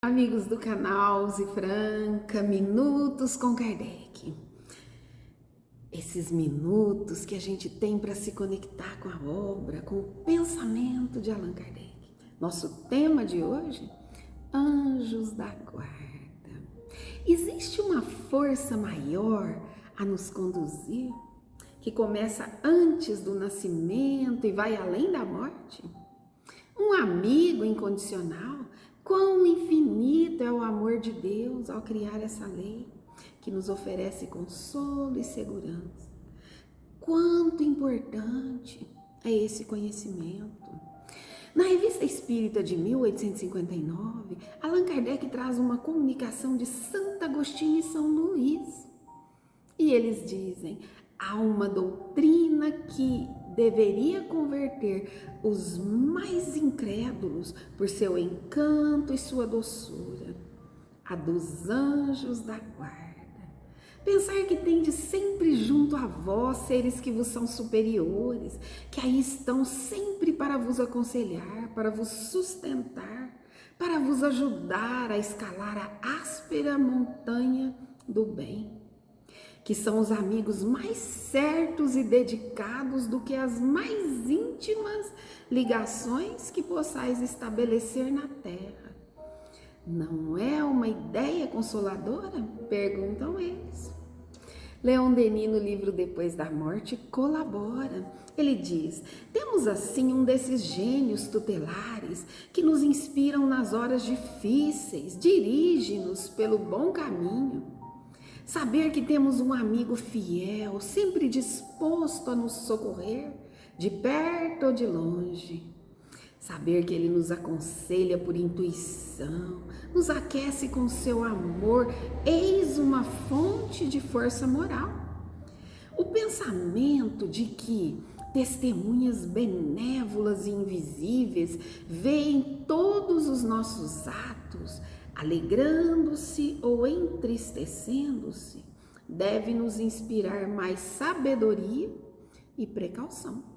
Amigos do canal Zifranca, Minutos com Kardec. Esses minutos que a gente tem para se conectar com a obra, com o pensamento de Allan Kardec. Nosso tema de hoje, Anjos da Guarda. Existe uma força maior a nos conduzir, que começa antes do nascimento e vai além da morte? Um amigo incondicional. Quão infinito é o amor de Deus ao criar essa lei, que nos oferece consolo e segurança. Quanto importante é esse conhecimento. Na Revista Espírita de 1859, Allan Kardec traz uma comunicação de Santo Agostinho e São Luís. E eles dizem: há uma doutrina que deveria converter os mais incrédulos por seu encanto e sua doçura, a dos anjos da guarda. Pensar que tendes sempre junto a vós seres que vos são superiores, que aí estão sempre para vos aconselhar, para vos sustentar, para vos ajudar a escalar a áspera montanha do bem, que são os amigos mais certos e dedicados do que as mais íntimas ligações que possais estabelecer na terra. Não é uma ideia consoladora? Perguntam eles. Leon Denis, no livro Depois da Morte, colabora. Ele diz: temos assim um desses gênios tutelares que nos inspiram nas horas difíceis, dirige-nos pelo bom caminho. Saber que temos um amigo fiel, sempre disposto a nos socorrer, de perto ou de longe. Saber que ele nos aconselha por intuição, nos aquece com seu amor, eis uma fonte de força moral. O pensamento de que testemunhas benévolas e invisíveis veem todos os nossos atos, alegrando-se ou entristecendo-se, deve nos inspirar mais sabedoria e precaução.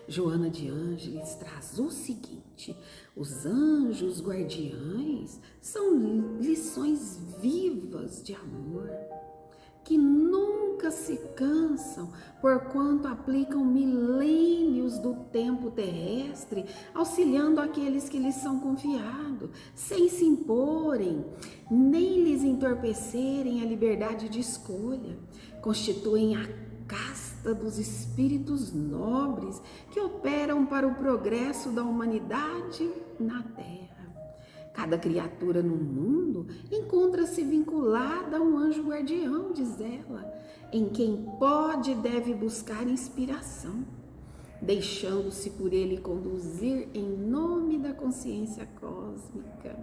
Joana de Ângeles traz o seguinte: os anjos guardiães são lições vivas de amor, que nunca se cansam, porquanto aplicam milênios do tempo terrestre, auxiliando aqueles que lhes são confiados, sem se imporem, nem lhes entorpecerem a liberdade de escolha. Constituem a casta dos espíritos nobres que operam para o progresso da humanidade na Terra. Cada criatura no mundo encontra-se vinculada a um anjo guardião, diz ela, em quem pode e deve buscar inspiração, deixando-se por ele conduzir em nome da consciência cósmica.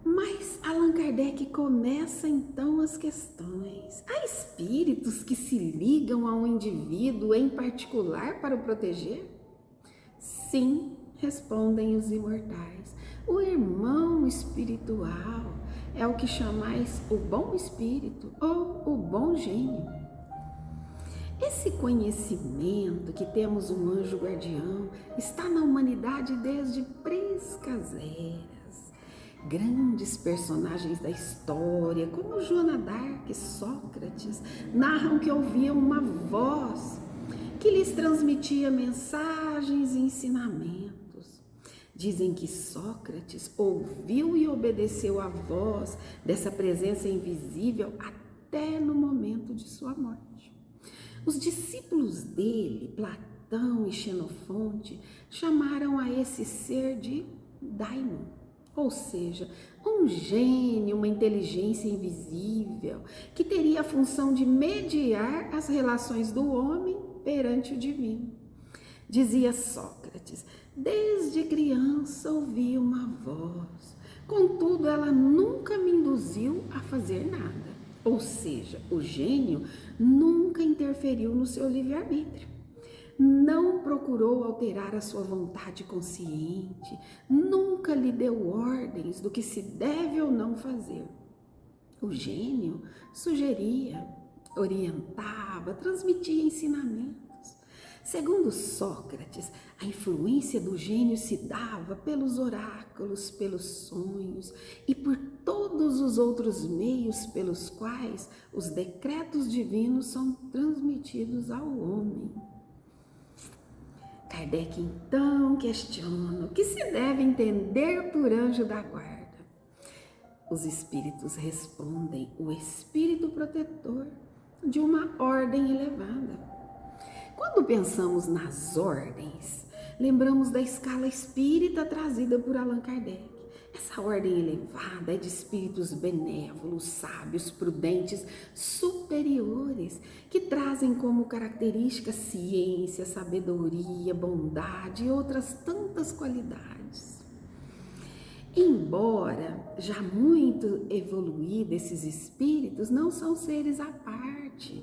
Mas Allan Kardec começa então as questões. Há espíritos que se ligam a um indivíduo em particular para o proteger? Sim, respondem os imortais. O irmão espiritual é o que chamais o bom espírito ou o bom gênio. Esse conhecimento que temos um anjo guardião está na humanidade desde prescas eras. Grandes personagens da história, como Joana d'Arc e Sócrates, narram que ouviam uma voz que lhes transmitia mensagens e ensinamentos. Dizem que Sócrates ouviu e obedeceu à voz dessa presença invisível até no momento de sua morte. Os discípulos dele, Platão e Xenofonte, chamaram a esse ser de daimon, ou seja, um gênio, uma inteligência invisível, que teria a função de mediar as relações do homem perante o divino. Dizia Sócrates: desde criança ouvi uma voz, contudo ela nunca me induziu a fazer nada. Ou seja, o gênio nunca interferiu no seu livre-arbítrio. Não procurou alterar a sua vontade consciente, nunca lhe deu ordens do que se deve ou não fazer. O gênio sugeria, orientava, transmitia ensinamentos. Segundo Sócrates, a influência do gênio se dava pelos oráculos, pelos sonhos e por todos os outros meios pelos quais os decretos divinos são transmitidos ao homem. Kardec então questiona o que se deve entender por anjo da guarda. Os espíritos respondem: o espírito protetor de uma ordem elevada. Quando pensamos nas ordens, lembramos da escala espírita trazida por Allan Kardec. Essa ordem elevada é de espíritos benévolos, sábios, prudentes, superiores, que trazem como características ciência, sabedoria, bondade e outras tantas qualidades. Embora já muito evoluídos, esses espíritos não são seres à parte.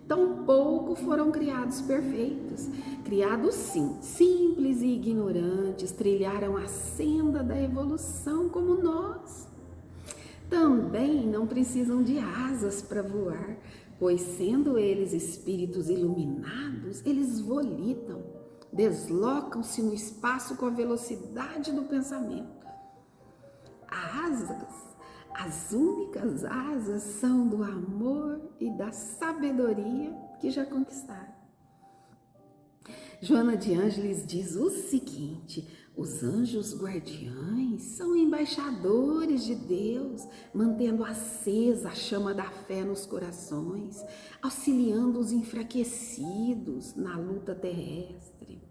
Tampouco foram criados perfeitos. Criados sim, simples e ignorantes, trilharam a senda da evolução como nós. Também não precisam de asas para voar, pois sendo eles espíritos iluminados, eles volitam, deslocam-se no espaço com a velocidade do pensamento. As únicas asas são do amor e da sabedoria que já conquistaram. Joana de Ângeles diz o seguinte: os anjos guardiães são embaixadores de Deus, mantendo acesa a chama da fé nos corações, auxiliando os enfraquecidos na luta terrestre.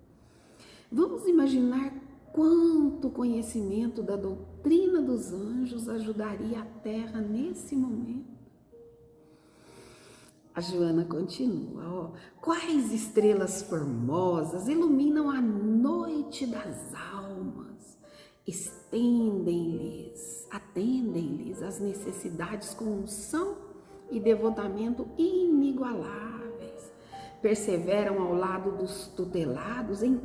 Vamos imaginar quanto conhecimento da doutrina dos anjos ajudaria a Terra nesse momento. A Joana continua: quais estrelas formosas iluminam a noite das almas, atendem-lhes as necessidades com unção e devotamento inigualáveis, perseveram ao lado dos tutelados em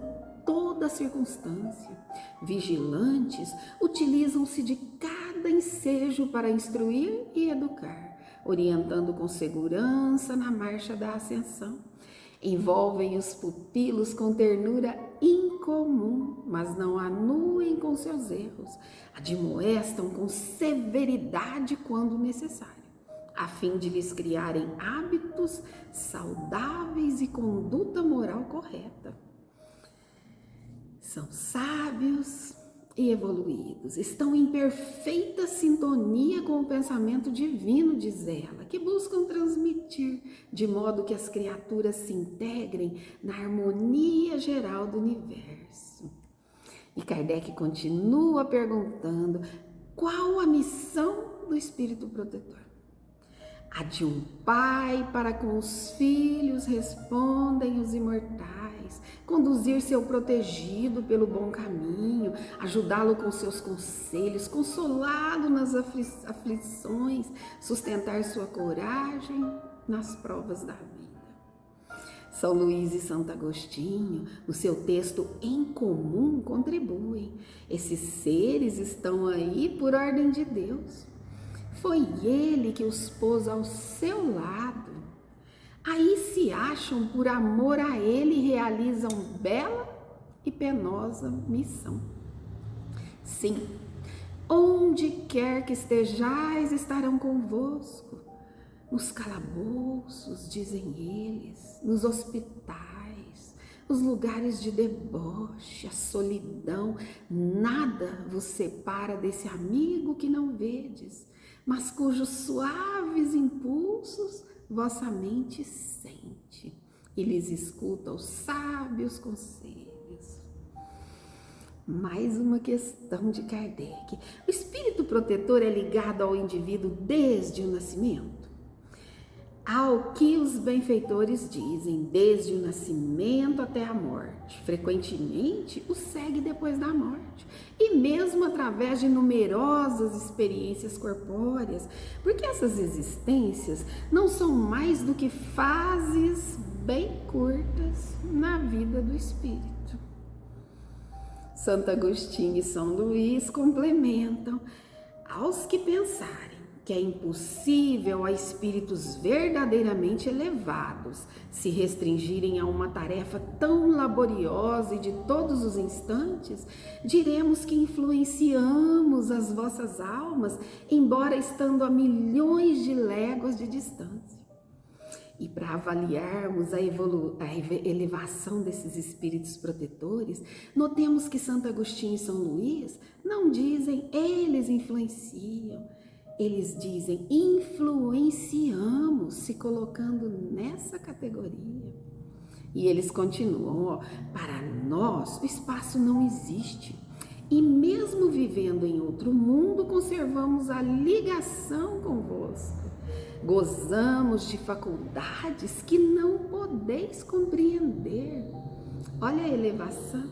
toda circunstância. Vigilantes, utilizam-se de cada ensejo para instruir e educar, orientando com segurança na marcha da ascensão. Envolvem os pupilos com ternura incomum, mas não anuem com seus erros. Admoestam com severidade quando necessário, a fim de lhes criarem hábitos saudáveis e conduta moral correta. São sábios e evoluídos, estão em perfeita sintonia com o pensamento divino, diz ela, que buscam transmitir de modo que as criaturas se integrem na harmonia geral do universo. E Kardec continua perguntando: qual a missão do Espírito Protetor? A de um pai para com os filhos, respondem os imortais, conduzir seu protegido pelo bom caminho, ajudá-lo com seus conselhos, consolá-lo nas aflições, sustentar sua coragem nas provas da vida. São Luís e Santo Agostinho, no seu texto Em Comum, contribuem. Esses seres estão aí por ordem de Deus. Foi ele que os pôs ao seu lado. Aí se acham por amor a ele e realizam bela e penosa missão. Sim, onde quer que estejais, estarão convosco. Nos calabouços, dizem eles, nos hospitais, os lugares de deboche, a solidão, nada vos separa desse amigo que não vedes, mas cujos suaves impulsos vossa mente sente e lhes escuta os sábios conselhos. Mais uma questão de Kardec. O espírito protetor é ligado ao indivíduo desde o nascimento? Ao que os benfeitores dizem, desde o nascimento até a morte. Frequentemente o segue depois da morte, e mesmo através de numerosas experiências corpóreas, porque essas existências não são mais do que fases bem curtas na vida do espírito. Santo Agostinho e São Luís complementam: aos que pensarem que é impossível a espíritos verdadeiramente elevados se restringirem a uma tarefa tão laboriosa e de todos os instantes, diremos que influenciamos as vossas almas, embora estando a milhões de léguas de distância. E para avaliarmos a elevação desses espíritos protetores, notemos que Santo Agostinho e São Luís não dizem eles influenciam, eles dizem influenciamos, se colocando nessa categoria. E eles continuam, ó, para nós o espaço não existe. E mesmo vivendo em outro mundo, conservamos a ligação convosco. Gozamos de faculdades que não podeis compreender. Olha a elevação.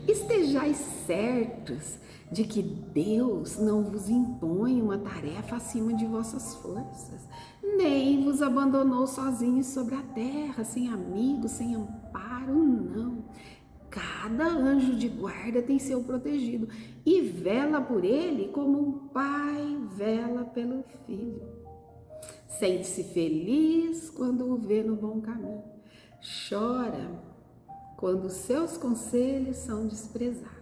Estejais certos de que Deus não vos impõe uma tarefa acima de vossas forças, nem vos abandonou sozinhos sobre a terra, sem amigos, sem amparo, não. Cada anjo de guarda tem seu protegido e vela por ele como um pai vela pelo filho. Sente-se feliz quando o vê no bom caminho. Chora quando seus conselhos são desprezados.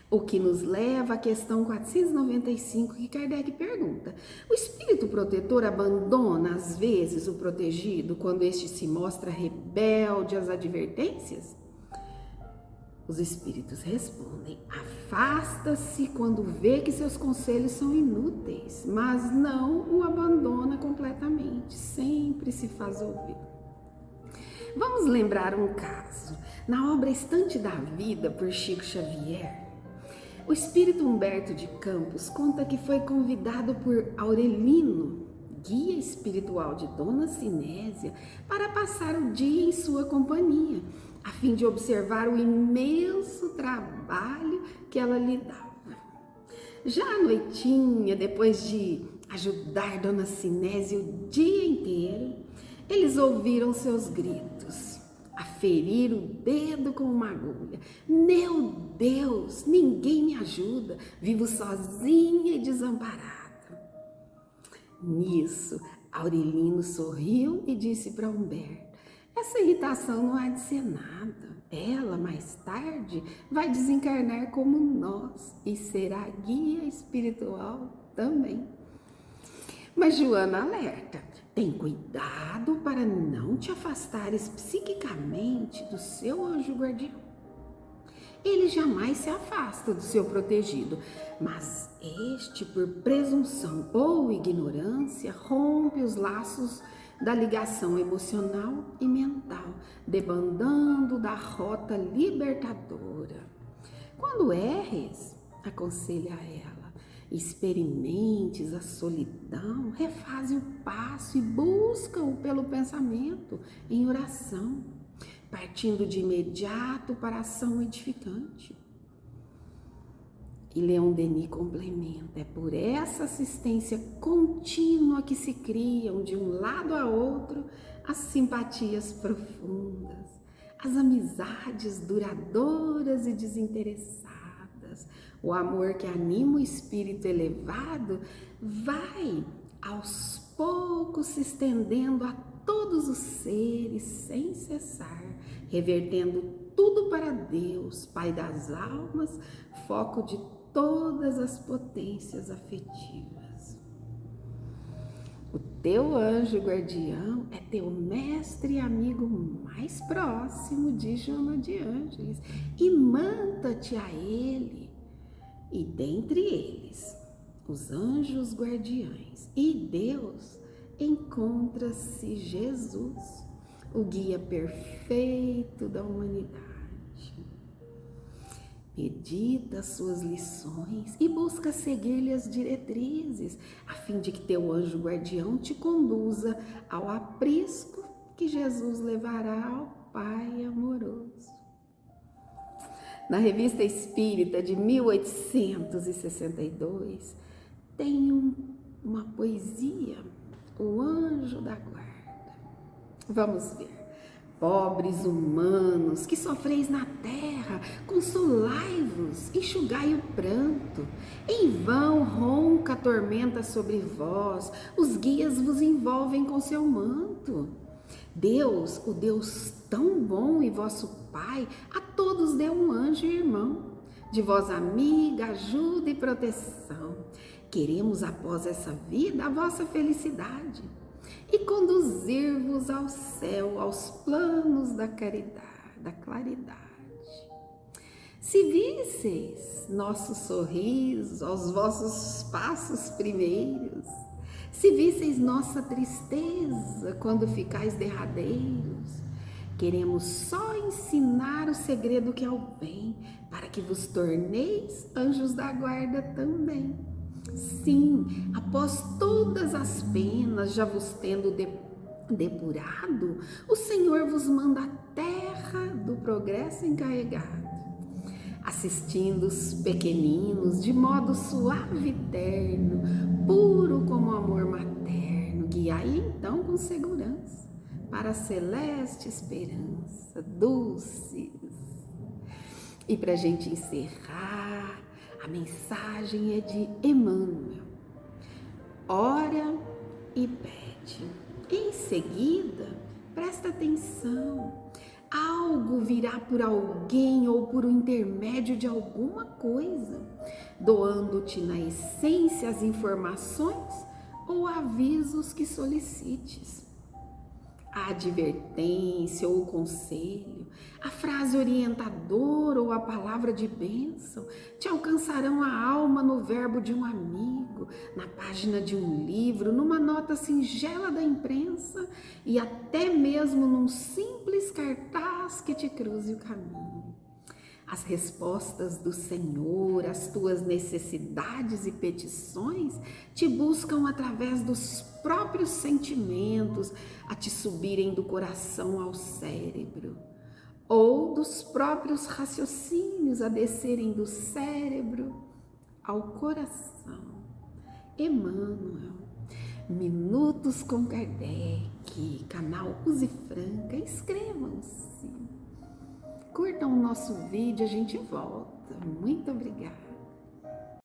O que nos leva à questão 495, que Kardec pergunta: o espírito protetor abandona às vezes o protegido quando este se mostra rebelde às advertências? Os espíritos respondem: afasta-se quando vê que seus conselhos são inúteis, mas não o abandona completamente, sempre se faz ouvir. Vamos lembrar um caso. Na obra Estante da Vida, por Chico Xavier, o espírito Humberto de Campos conta que foi convidado por Aurelino, guia espiritual de Dona Sinésia, para passar o dia em sua companhia, a fim de observar o imenso trabalho que ela lhe dava. Já à noitinha, depois de ajudar Dona Sinésia o dia inteiro, eles ouviram seus gritos, a ferir o dedo com uma agulha. Meu Deus, ninguém me ajuda, vivo sozinha e desamparada. Nisso, Aurelino sorriu e disse para Humberto: essa irritação não há de ser nada. Ela, mais tarde, vai desencarnar como nós e será guia espiritual também. Mas Joana alerta: tem cuidado para não te afastares psiquicamente do seu anjo guardião. Ele jamais se afasta do seu protegido, mas este, por presunção ou ignorância, rompe os laços da ligação emocional e mental, debandando da rota libertadora. Quando erres, aconselha a ela, experimentes a solidão, refaze o passo e busca-o pelo pensamento, em oração, partindo de imediato para a ação edificante. E Leon Denis complementa: é por essa assistência contínua que se criam de um lado a outro as simpatias profundas, as amizades duradouras e desinteressadas. O amor que anima o espírito elevado vai aos poucos se estendendo a todos os seres sem cessar, revertendo tudo para Deus, Pai das almas, foco de todas as potências afetivas. O teu anjo guardião é teu mestre e amigo mais próximo, diz Joana de Ângeles, e manta-te a ele. E dentre eles, os anjos guardiães e Deus, encontra-se Jesus, o guia perfeito da humanidade. Medita suas lições e busca seguir-lhe as diretrizes, a fim de que teu anjo guardião te conduza ao aprisco que Jesus levará ao Pai amoroso. Na Revista Espírita de 1862, tem uma poesia, O Anjo da Guarda. Vamos ver. Pobres humanos que sofreis na terra, consolai-vos, enxugai o pranto. Em vão ronca cerca a tormenta sobre vós, os guias vos envolvem com seu manto. Deus, o Deus tão bom e vosso Pai, a todos deu um anjo e irmão, de vós amiga, ajuda e proteção. Queremos após essa vida a vossa felicidade e conduzir-vos ao céu, aos planos da caridade, da claridade. Se visseis nossos sorrisos aos vossos passos primeiros, se visseis nossa tristeza quando ficais derradeiros, queremos só ensinar o segredo que é o bem, para que vos torneis anjos da guarda também. Sim, após todas as penas, já vos tendo depurado, o Senhor vos manda a terra do progresso encarregado, assistindo os pequeninos de modo suave e terno, puro como amor materno, guiai então com segurança para a celeste esperança, dulces. E para a gente encerrar, a mensagem é de Emmanuel. Ora e pede. Em seguida, presta atenção. Algo virá por alguém ou por intermédio de alguma coisa, doando-te na essência as informações ou avisos que solicites. A advertência ou o conselho, a frase orientadora ou a palavra de bênção te alcançarão a alma no verbo de um amigo, na página de um livro, numa nota singela da imprensa e até mesmo num simples cartaz que te cruze o caminho. As respostas do Senhor, as tuas necessidades e petições te buscam através dos próprios sentimentos a te subirem do coração ao cérebro, ou dos próprios raciocínios a descerem do cérebro ao coração. Emmanuel, Minutos com Kardec, canal Use Franca, inscrevam-se. Curtam o nosso vídeo, a gente volta. Muito obrigada.